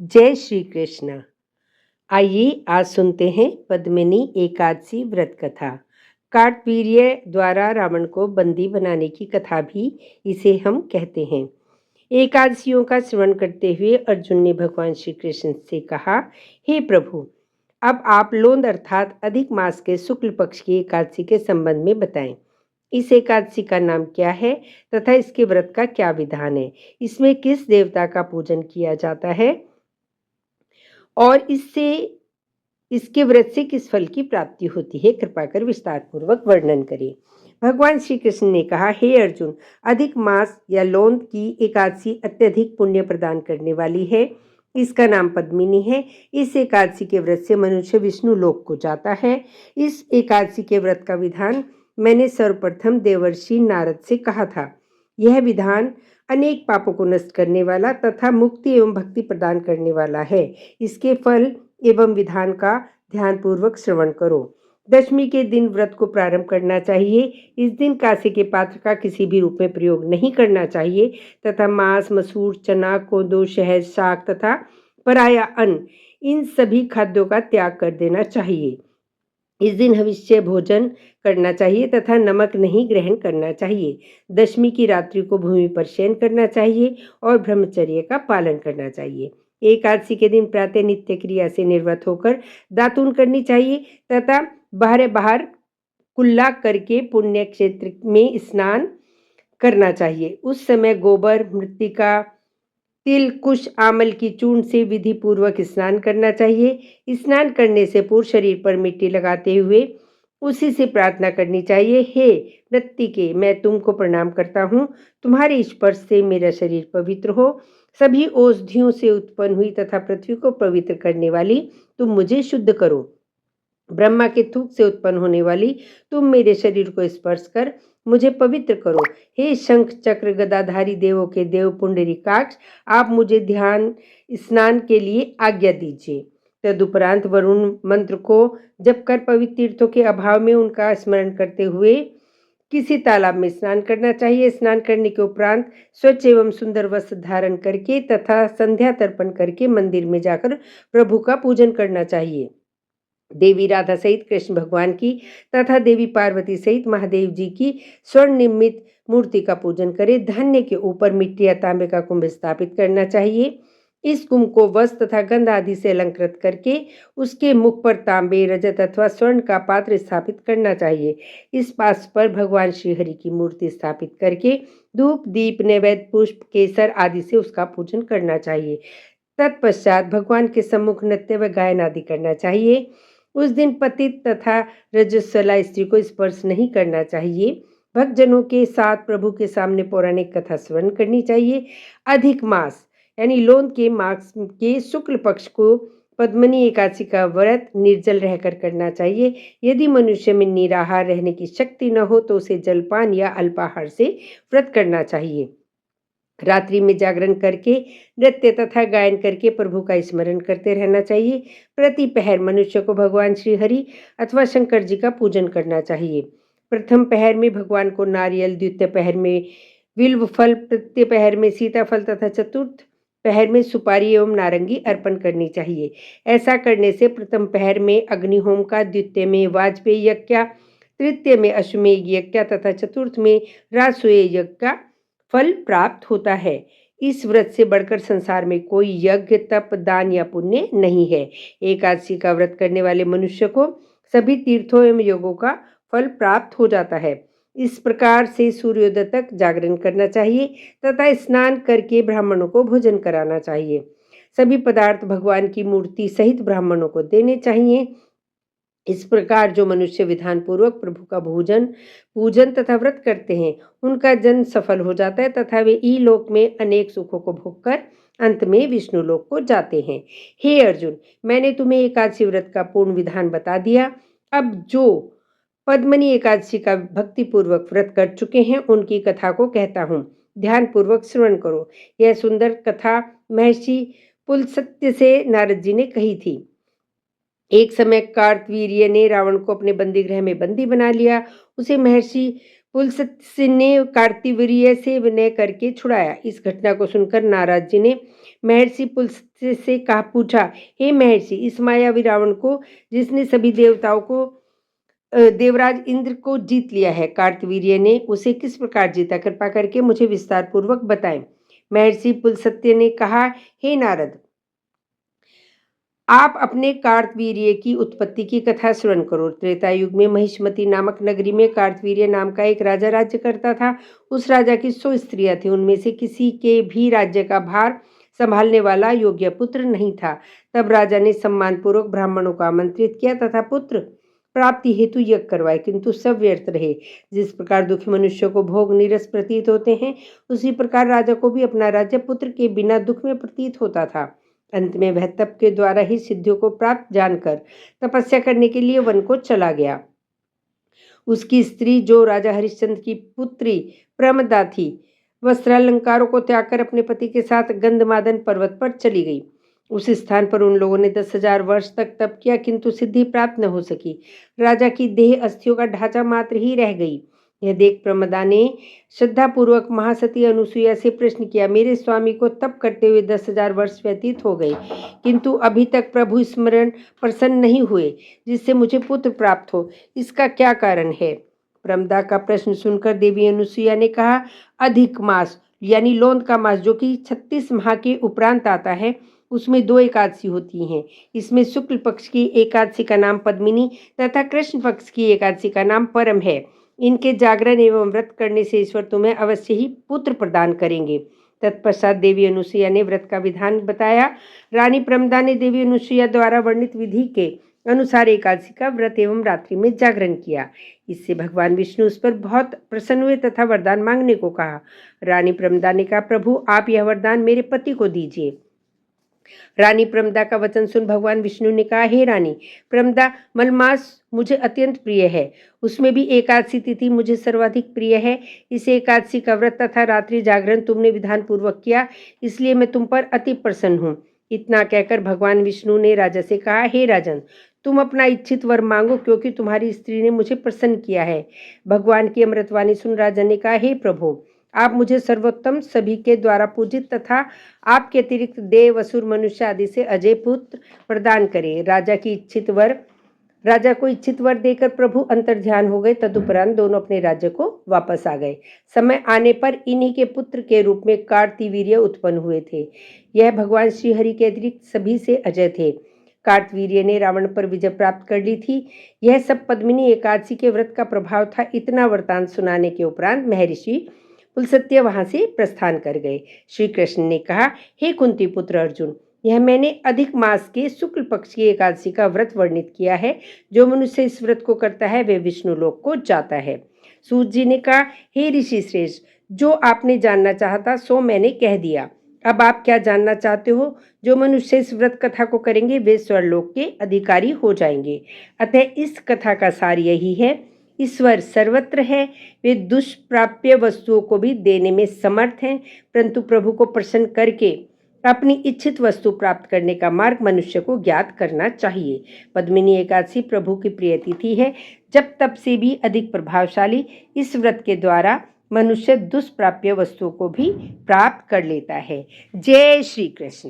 जय श्री कृष्ण। आइए आज सुनते हैं पद्मिनी एकादशी व्रत कथा। कार्तवीर्य द्वारा रावण को बंदी बनाने की कथा भी इसे हम कहते हैं। एकादशियों का श्रवण करते हुए अर्जुन ने भगवान श्री कृष्ण से कहा, हे प्रभु, अब आप लोंद अर्थात अधिक मास के शुक्ल पक्ष की एकादशी के संबंध में बताएं। इस एकादशी का नाम क्या है तथा इसके व्रत का क्या विधान है? इसमें किस देवता का पूजन किया जाता है और इसके व्रत से किस फल की प्राप्ति होती है? कृपा कर विस्तार पूर्वक वर्णन करें। भगवान श्री कृष्ण ने कहा, हे अर्जुन, अधिक मास या लोंद की एकादशी अत्यधिक पुण्य प्रदान करने वाली है। इसका नाम पद्मिनी है। इस एकादशी के व्रत से मनुष्य विष्णु लोक को जाता है। इस एकादशी के व्रत का विधान मैंने सर्वप्रथम देवर्षि नारद से कहा था। यह विधान अनेक पापों को नष्ट करने वाला तथा मुक्ति एवं भक्ति प्रदान करने वाला है। इसके फल एवं विधान का ध्यानपूर्वक श्रवण करो। दशमी के दिन व्रत को प्रारंभ करना चाहिए। इस दिन कांसे के पात्र का किसी भी रूप में प्रयोग नहीं करना चाहिए तथा मांस, मसूर, चना, कोदो, शहद, शाक तथा पराया अन्न, इन सभी खाद्यों का त्याग कर देना चाहिए। इस दिन हविष्य भोजन करना चाहिए तथा नमक नहीं ग्रहण करना चाहिए। दशमी की रात्रि को भूमि पर शयन करना चाहिए और ब्रह्मचर्य का पालन करना चाहिए। एकादशी के दिन प्रातः नित्य क्रिया से निवृत्त होकर दातून करनी चाहिए तथा बाहर कुल्ला करके पुण्य क्षेत्र में स्नान करना चाहिए। उस समय गोबर, मृत्तिका, तिल, कुश, आमल की चूर्ण से विधि पूर्वक स्नान करना चाहिए। स्नान करने से पूर्व शरीर पर मिट्टी लगाते हुए उसी से प्रार्थना करनी चाहिए, हे मृत्तिके, मैं तुमको प्रणाम करता हूँ। तुम्हारे स्पर्श से मेरा शरीर पवित्र हो। सभी औषधियों से उत्पन्न हुई तथा पृथ्वी को पवित्र करने वाली तुम मुझे शुद्ध करो। ब्रह्मा के थूक से उत्पन्न होने वाली तुम मेरे शरीर को स्पर्श कर मुझे पवित्र करो। हे शंख चक्र गदाधारी देवों के देव पुंडरीकाक्ष, आप मुझे ध्यान स्नान के लिए आज्ञा दीजिए। तदुपरांत वरुण मंत्र को जप कर पवित्र तीर्थों के अभाव में उनका स्मरण करते हुए किसी तालाब में स्नान करना चाहिए। स्नान करने के उपरांत स्वच्छ एवं सुंदर वस्त्र धारण करके तथा संध्या तर्पण करके मंदिर में जाकर प्रभु का पूजन करना चाहिए। देवी राधा सहित कृष्ण भगवान की तथा देवी पार्वती सहित महादेव जी की स्वर्ण निर्मित मूर्ति का पूजन करें। धान्य के ऊपर मिट्टी या तांबे का कुंभ स्थापित करना चाहिए। इस कुंभ को वस्त्र तथा गंध आदि से अलंकृत करके उसके मुख पर तांबे, रजत अथवा स्वर्ण का पात्र स्थापित करना चाहिए। इस पात्र पर भगवान श्री हरि की मूर्ति स्थापित करके धूप, दीप, नैवेद्य, पुष्प, केसर आदि से उसका पूजन करना चाहिए। तत्पश्चात भगवान के सम्मुख नृत्य व गायन आदि करना चाहिए। उस दिन पतित तथा रजस्वला स्त्री को स्पर्श नहीं करना चाहिए। भक्तजनों के साथ प्रभु के सामने पौराणिक कथा श्रवण करनी चाहिए। अधिक मास यानी लोंद के मास के शुक्ल पक्ष को पद्मिनी एकादशी का व्रत निर्जल रहकर करना चाहिए। यदि मनुष्य में निराहार रहने की शक्ति न हो तो उसे जलपान या अल्पाहार से व्रत करना चाहिए। रात्रि में जागरण करके नृत्य तथा गायन करके प्रभु का स्मरण करते रहना चाहिए। प्रति पहर मनुष्य को भगवान श्री हरि अथवा शंकर जी का पूजन करना चाहिए। प्रथम पहर में भगवान को नारियल, द्वितीय पहर में बिल्व फल, तृतीय पहर में सीताफल तथा चतुर्थ पहर में सुपारी एवं नारंगी अर्पण करनी चाहिए। ऐसा करने से प्रथम पहर में अग्निहोम का, द्वितीय में वाजपेयी यज्ञ, तृतीय में अश्वमेध यज्ञ तथा चतुर्थ में राजसूय यज्ञ का फल प्राप्त होता है। इस व्रत से बढ़कर संसार में कोई यज्ञ, तप, दान या पुण्य नहीं है। एकादशी का व्रत करने वाले मनुष्य को सभी तीर्थों एवं योगों का फल प्राप्त हो जाता है। इस प्रकार से सूर्योदय तक जागरण करना चाहिए तथा स्नान करके ब्राह्मणों को भोजन कराना चाहिए। सभी पदार्थ भगवान की मूर्ति सहित ब्राह्मणों को देने चाहिए। इस प्रकार जो मनुष्य विधान पूर्वक प्रभु का पूजन तथा व्रत करते हैं उनका जन्म सफल हो जाता है तथा वे इहलोक में अनेक सुखों को भोगकर अंत में विष्णु लोक को जाते हैं। हे अर्जुन, मैंने तुम्हें एकादशी व्रत का पूर्ण विधान बता दिया। अब जो पद्मिनी एकादशी का भक्ति पूर्वक व्रत कर चुके हैं उनकी कथा को कहता हूँ, ध्यान पूर्वक श्रवण करो। यह सुंदर कथा महर्षि पुलस्त्य से नारद जी ने कही थी। एक समय कार्तवीर्य ने रावण को अपने बंदी गृह में बंदी बना लिया। उसे महर्षि पुलस्त्य ने कार्तवीर्य से विनय करके छुड़ाया। इस घटना को सुनकर नारद जी ने महर्षि पुलस्त्य से पूछा, हे महर्षि, इस मायावी रावण को, जिसने सभी देवताओं को देवराज इंद्र को जीत लिया है, कार्तवीर्य ने उसे किस प्रकार जीता? कृपा करके मुझे विस्तार पूर्वक बताएं। महर्षि पुलस्त्य ने कहा, हे नारद, आप अपने कार्तवीर्य की उत्पत्ति की कथा श्रवण करो। त्रेता युग में महिष्मती नामक नगरी में कार्तवीर्य नाम का एक राजा राज्य करता था। उस राजा की 100 स्त्रियां थीं। उनमें से किसी के भी राज्य का भार संभालने वाला योग्य पुत्र नहीं था। तब राजा ने सम्मानपूर्वक ब्राह्मणों को आमंत्रित किया तथा पुत्र प्राप्ति हेतु यज्ञ करवाए, किंतु सब व्यर्थ रहे। जिस प्रकार दुखी मनुष्य को भोग नीरस प्रतीत होते हैं, उसी प्रकार राजा को भी अपना राज्य पुत्र के बिना दुख में प्रतीत होता था। अंत में वह तप के द्वारा ही सिद्धियों को प्राप्त जानकर तपस्या करने के लिए वन को चला गया। उसकी स्त्री, जो राजा हरिश्चंद्र की पुत्री प्रमदा थी, वस्त्रालंकारों को त्याग कर अपने पति के साथ गंधमादन पर्वत पर चली गई। उस स्थान पर उन लोगों ने 10,000 वर्ष तक तप किया, किंतु सिद्धि प्राप्त न हो सकी। राजा की देह अस्थियों का ढांचा मात्र ही रह गई। यह देख प्रमदा ने श्रद्धापूर्वक महासती अनुसुईया से प्रश्न किया, मेरे स्वामी को तप करते हुए 10,000 वर्ष व्यतीत हो गए, किंतु अभी तक प्रभु स्मरण प्रसन्न नहीं हुए, जिससे मुझे पुत्र प्राप्त हो। इसका क्या कारण है? प्रमदा का प्रश्न सुनकर देवी अनुसुईया ने कहा, अधिक मास यानी लौंद का मास, जो कि 36 माह के उपरांत आता है, उसमें 2 एकादशी होती हैं। इसमें शुक्ल पक्ष की एकादशी का नाम पद्मिनी तथा कृष्ण पक्ष की एकादशी का नाम परम है। इनके जागरण एवं व्रत करने से ईश्वर तुम्हें अवश्य ही पुत्र प्रदान करेंगे। तत्पश्चात देवी अनुसुईया ने व्रत का विधान बताया। रानी प्रमदा ने देवी अनुसुईया द्वारा वर्णित विधि के अनुसार एकादशी का व्रत एवं रात्रि में जागरण किया। इससे भगवान विष्णु उस पर बहुत प्रसन्न हुए तथा वरदान मांगने को कहा। रानी प्रमदा ने कहा, प्रभु, आप यह वरदान मेरे पति को दीजिए। रानी प्रमदा का वचन सुन भगवान विष्णु ने कहा, हे रानी प्रमदा, मलमास मुझे अत्यंत प्रिय है, उसमें भी एकादशी तिथि मुझे सर्वाधिक प्रिय है। इस एकादशी का व्रत तथा रात्रि जागरण तुमने विधान पूर्वक किया, इसलिए मैं तुम पर अति प्रसन्न हूँ। इतना कहकर भगवान विष्णु ने राजा से कहा, हे राजन, तुम अपना इच्छित वर मांगो, क्योंकि तुम्हारी स्त्री ने मुझे प्रसन्न किया है। भगवान की अमृतवाणी सुन राजा ने कहा, हे प्रभु, आप मुझे सर्वोत्तम, सभी के द्वारा पूजित तथा आपके अतिरिक्त देव, असुर, मनुष्य आदि से अजय पुत्र प्रदान करें। राजा को इच्छित वर देकर प्रभु अंतर्ध्यान हो गए। तदुपरांत दोनों अपने राज्य को वापस आ गए। समय आने पर इन्हीं के पुत्र के रूप में कार्तवीर्य उत्पन्न हुए थे। यह भगवान श्रीहरि के अतिरिक्त सभी से अजय थे। कार्तवीर्य ने रावण पर विजय प्राप्त कर ली थी। यह सब पद्मिनी एकादशी के व्रत का प्रभाव था। इतना वृतांत सुनाने के उपरांत महर्षि पुलस्त्य वहां से प्रस्थान कर गए। श्री कृष्ण ने कहा, हे कुंती पुत्र अर्जुन, यह मैंने अधिक मास के शुक्ल पक्ष की एकादशी का व्रत वर्णित किया है। जो मनुष्य इस व्रत को करता है, वह विष्णु लोक को जाता है। सूत जी ने कहा, हे ऋषि श्रेष्ठ, जो आपने जानना चाहता सो मैंने कह दिया। अब आप क्या जानना चाहते हो? जो मनुष्य इस व्रत कथा को करेंगे, वे स्वर्लोक के अधिकारी हो जाएंगे। अतः इस कथा का सार यही है, ईश्वर सर्वत्र है। वे दुष्प्राप्य वस्तुओं को भी देने में समर्थ हैं, परंतु प्रभु को प्रसन्न करके अपनी इच्छित वस्तु प्राप्त करने का मार्ग मनुष्य को ज्ञात करना चाहिए। पद्मिनी एकादशी प्रभु की प्रिय तिथि है। जब तप से भी अधिक प्रभावशाली इस व्रत के द्वारा मनुष्य दुष्प्राप्य वस्तुओं को भी प्राप्त कर लेता है। जय श्री कृष्ण।